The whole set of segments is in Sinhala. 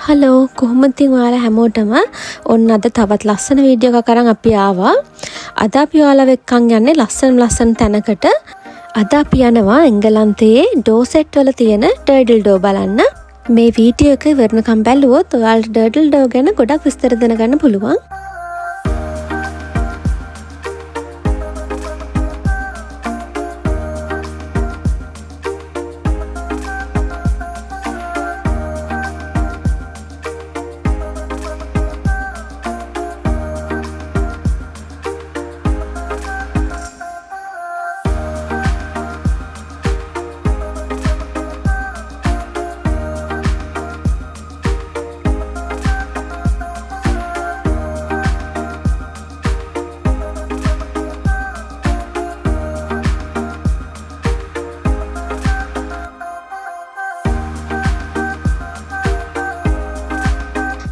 හලෝ කොහොමද ඉතින් ඔයාලා හැමෝටම ඔන්න අද තවත් ලස්සන වීඩියෝ එකක් අරන් අපි ආවා. අද අපි ඔයාලව එක්කන් යන්නේ ලස්සන තැනකට. අද අපි යනවා එංගලන්තයේ ඩෝසෙට් වල තියෙන ටර්ටල් ඩෝ බලන්න. මේ වීඩියෝ එක ඉවරනකම් බැලුවොත් ඔයාලට ටර්ටල් ඩෝ ගැන ගොඩක් විස්තර දැනගන්න පුළුවන්.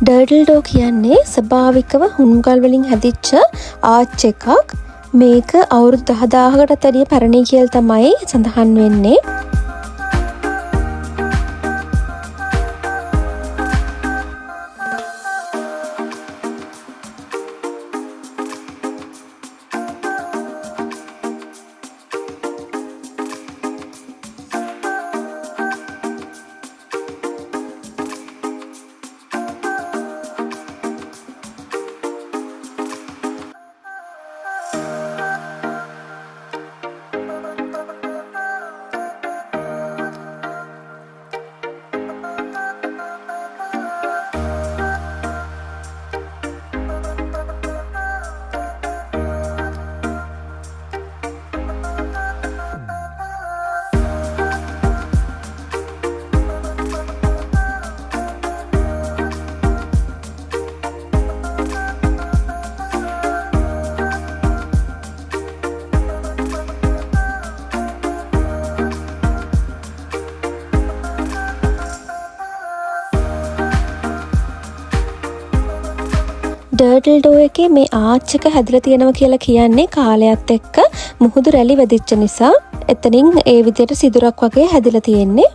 ටර්ටල් ඩෝ කියන්නේ ස්වභාවිකව හුණුගල් වලින් හැදිච්ච ආච් එකක්. මේක අවුරුදු 10000කටත් වැඩිය පැරණි කියලා තමයි සඳහන් වෙන්නේ. ටර්ටල් ඩෝ එකේ මේ ආච් එක හැදලා තියෙනවා කියලා කියන්නේ කාලයත් එක්ක මුහුදු රැලි වැදිච්ච නිසා එතනින් ඒ විදිහට සිදුරක් වගේ හැදිලා තියෙන්නේ.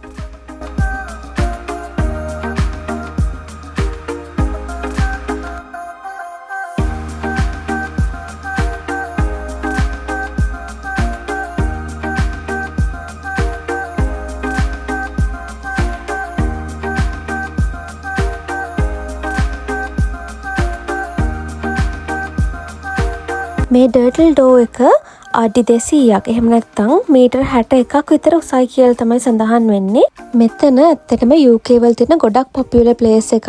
මේ ටර්ටල් ඩෝ එක අඩි 200ක් එහෙම නැත්නම් මීටර් 61ක් විතර උසයි කියලා තමයි සඳහන් වෙන්නේ. මෙතන ඇත්තටම UK වල තියෙන ගොඩක් පොපියුලර් ප්ලේස් එකක්.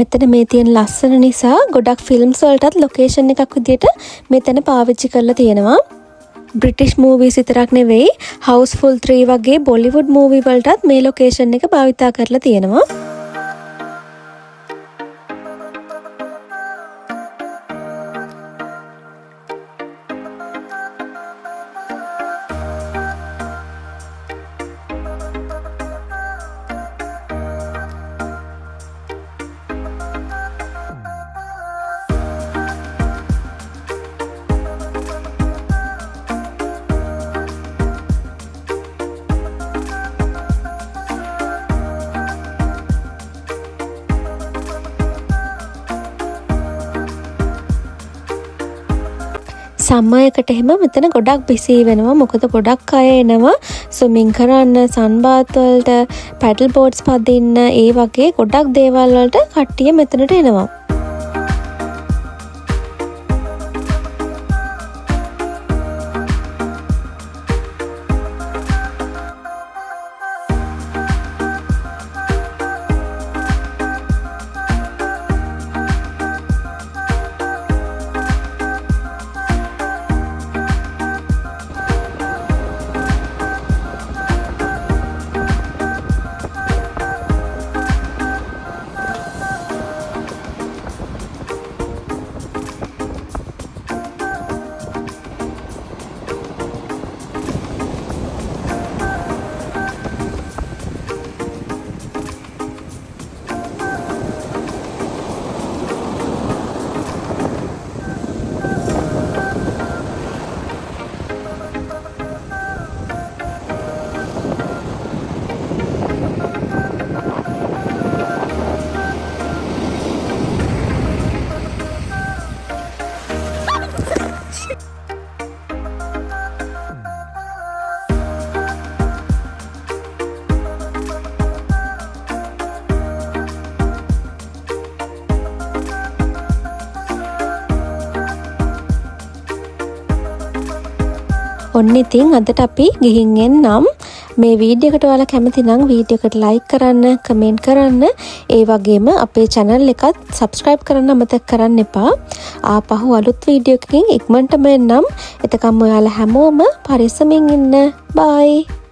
මෙතන මේ තියෙන ලස්සන නිසා ගොඩක් ෆිල්ම්ස් වලටත් ලොකේෂන් එකක් විදියට මෙතන පාවිච්චි කරලා තියෙනවා. බ්‍රිටිෂ් මූවීස් විතරක් නෙවෙයි හවුස්ෆුල් 3 වගේ බොලිවුඩ් මූවී වලටත් මේ ලොකේෂන් එක භාවිතා කරලා තියෙනවා. සම්මයකට එහෙම මෙතන ගොඩක් බිසී වෙනවා. මොකද ගොඩක් අය එනවා ස්විමින් කරන්න, සන්බාත් වලට, පැඩල් බෝට්ස් පදින්න, ඒ වගේ ගොඩක් දේවල් වලට කට්ටිය මෙතනට එනවා. ඔන්න ඉතින් අදට අපි ගිහින් එන්නම්. මේ වීඩියෝ එකට ඔයාලා කැමති නම් වීඩියෝ එකට ලයික් කරන්න, කමෙන්ට් කරන්න, ඒ වගේම අපේ channel එකත් subscribe කරන්න අමතක කරන්න එපා. ආපහු අලුත් වීඩියෝ එකකින් ඉක්මනටම එන්නම්. එතකම් ඔයාලා හැමෝම පරිස්සමින් ඉන්න. bye.